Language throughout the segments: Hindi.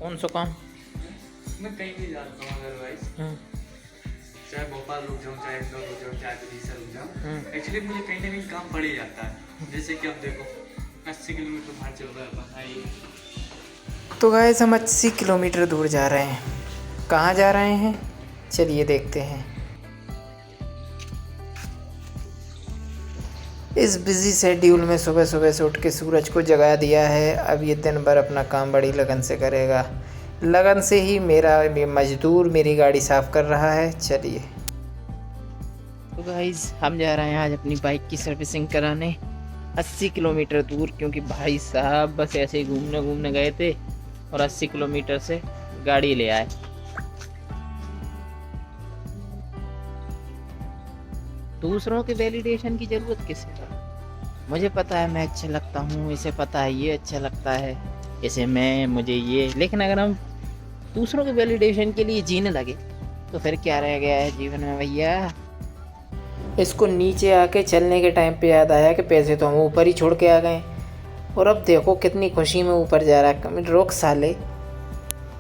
कौन सा काम? मैं कहीं भी जाता हूँ अदरवाइज, चाहे भोपाल रुक जाऊँ, चाहे इंदौर रुक जाऊँ, चाहे दिल्ली रुक जाऊँ, एक्चुअली मुझे कहीं ना कहीं काम पड़ ही जाता है। जैसे कि अब देखो 80 किलोमीटर बाहर चल रहा है पता ही। तो गाइस हम 80 किलोमीटर दूर जा रहे हैं। कहाँ जा रहे हैं चलिए देखते हैं। इस बिज़ी शेड्यूल में सुबह सुबह से उठ के सूरज को जगा दिया है। अब ये दिन भर अपना काम बड़ी लगन से करेगा। लगन से ही मेरा मजदूर मेरी गाड़ी साफ़ कर रहा है। चलिए तो गाइस हम जा रहे हैं आज अपनी बाइक की सर्विसिंग कराने 80 किलोमीटर दूर, क्योंकि भाई साहब बस ऐसे ही घूमने घूमने गए थे और 80 किलोमीटर से गाड़ी ले आए। दूसरों के वैलिडेशन की ज़रूरत किसे है? मुझे पता है मैं अच्छा लगता हूँ, इसे पता है ये अच्छा लगता है, इसे मुझे ये। लेकिन अगर हम दूसरों के वैलिडेशन के लिए जीने लगे तो फिर क्या रह गया है जीवन में भैया। इसको नीचे आके चलने के टाइम पे याद आया कि पैसे तो हम ऊपर ही छोड़ के आ गए, और अब देखो कितनी खुशी में ऊपर जा रहा है। रोक साले।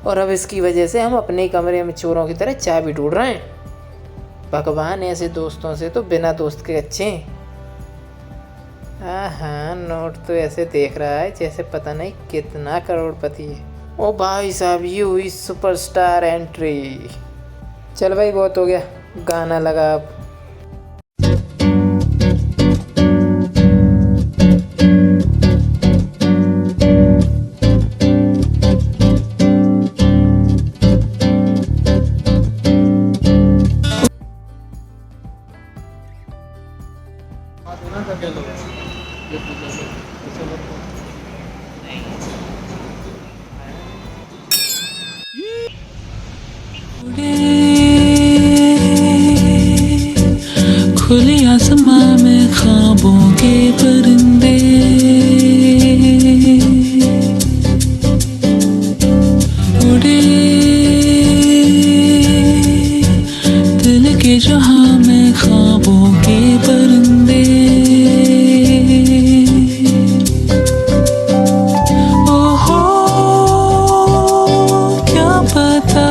और अब इसकी वजह से हम अपने ही कमरे में चोरों की तरह चाबी ढूंढ रहे हैं। भगवान, ऐसे दोस्तों से तो बिना दोस्त के अच्छे हैं। हाँ, नोट तो ऐसे देख रहा है जैसे पता नहीं कितना करोड़पति है। ओ भाई साहब, ये हुई सुपरस्टार एंट्री। चल भाई बहुत हो गया, गाना लगा अब। खुले आसमां में ख्वाबों के परिंदे उड़े, दिल के जहां में ख्वाबों के परिंदे। ओहो क्या पता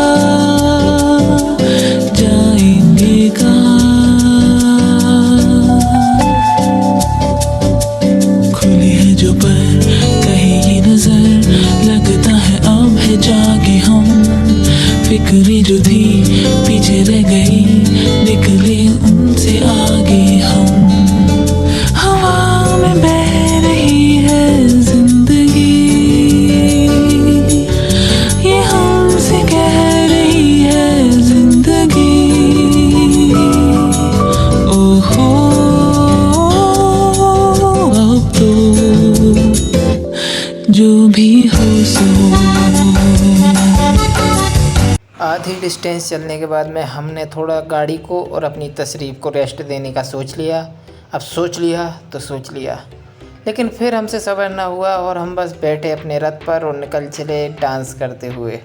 जाएंगे कहाँ। खुली है जो पर कहीं ये नजर, लगता है अब है जागे हम। फिक्रें जो थी पीछे रह गई, निकले उनसे आगे हम। हवा में बह रही है जिंदगी, ये हमसे कह रही है जिंदगी। ओहो अब तो जो भी हो सो। आधी डिस्टेंस चलने के बाद में हमने थोड़ा गाड़ी को और अपनी तशरीफ़ को रेस्ट देने का सोच लिया। अब सोच लिया तो सोच लिया, लेकिन फिर हमसे सब्र ना हुआ और हम बस बैठे अपने रथ पर और निकल चले डांस करते हुए।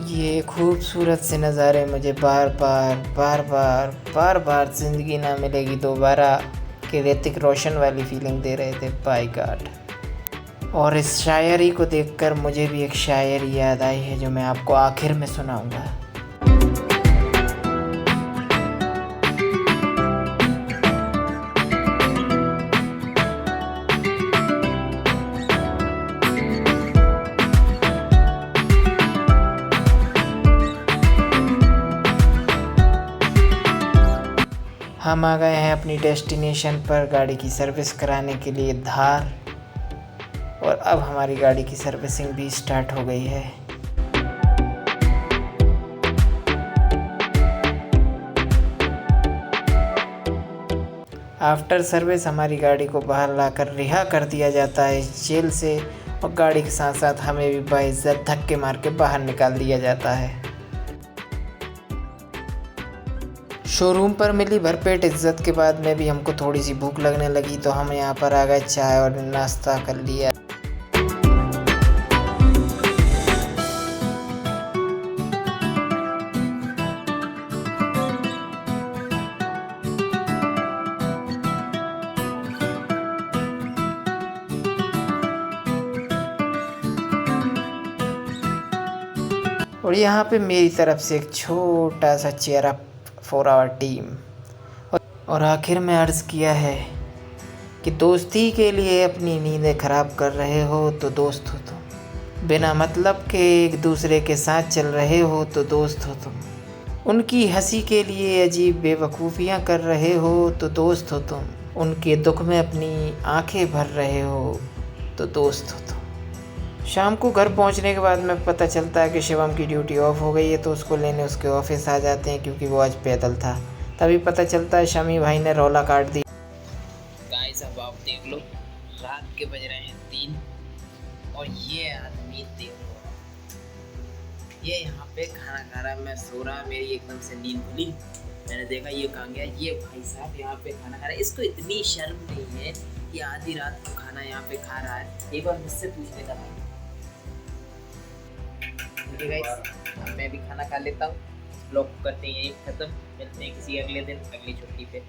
ये खूबसूरत से नज़ारे मुझे बार बार ज़िंदगी ना मिलेगी दोबारा कि ऋतिक रोशन वाली फीलिंग दे रहे थे। By God. और इस शायरी को देखकर मुझे भी एक शायरी याद आई है जो मैं आपको आखिर में सुनाऊंगा। हम आ गए हैं अपनी डेस्टिनेशन पर गाड़ी की सर्विस कराने के लिए धार, और अब हमारी गाड़ी की सर्विसिंग भी स्टार्ट हो गई है। आफ्टर सर्विस हमारी गाड़ी को बाहर लाकर रिहा कर दिया जाता है इस जेल से, और गाड़ी के साथ साथ हमें भी बाइज्जत धक्के मार के बाहर निकाल दिया जाता है। शोरूम पर मिली भरपेट इज्जत के बाद में भी हमको थोड़ी सी भूख लगने लगी, तो हम यहाँ पर आ गए, चाय और नाश्ता कर लिया। और यहाँ पे मेरी तरफ से एक छोटा सा cheer up for our team. और आखिर में अर्ज़ किया है कि दोस्ती के लिए अपनी नींदें ख़राब कर रहे हो तो दोस्त हो तुम, बिना मतलब के एक दूसरे के साथ चल रहे हो तो दोस्त हो तुम, उनकी हंसी के लिए अजीब बेवकूफ़ियाँ कर रहे हो तो दोस्त हो तुम, उनके दुख में अपनी आंखें भर रहे हो तो दोस्त हो तुम। शाम को घर पहुंचने के बाद में पता चलता है कि शिवम की ड्यूटी ऑफ हो गई है, तो उसको लेने उसके ऑफिस आ जाते हैं क्योंकि वो आज पैदल था। तभी पता चलता है शमी भाई ने रौला काट दी। गाइस अब आप देख लो, रात के बज रहे हैं 3 और ये आदमी देख लो, ये यहाँ पे खाना खा रहा है, मैं सो रहा, मेरी एकदम से नींद खुली, मैंने देखा ये कहाँ गया, ये भाई साहब यहाँ पे खाना खा रहा है। इसको इतनी शर्म नहीं है कि आधी रात को खाना यहाँ पे खा रहा है। एक बार मुझसे पूछ लेता भाई। ठीक है गाइस, अब मैं भी खाना खा लेता हूँ, ब्लॉग करते हैं यही खत्म, मिलते हैं किसी अगले दिन अगली छुट्टी पे।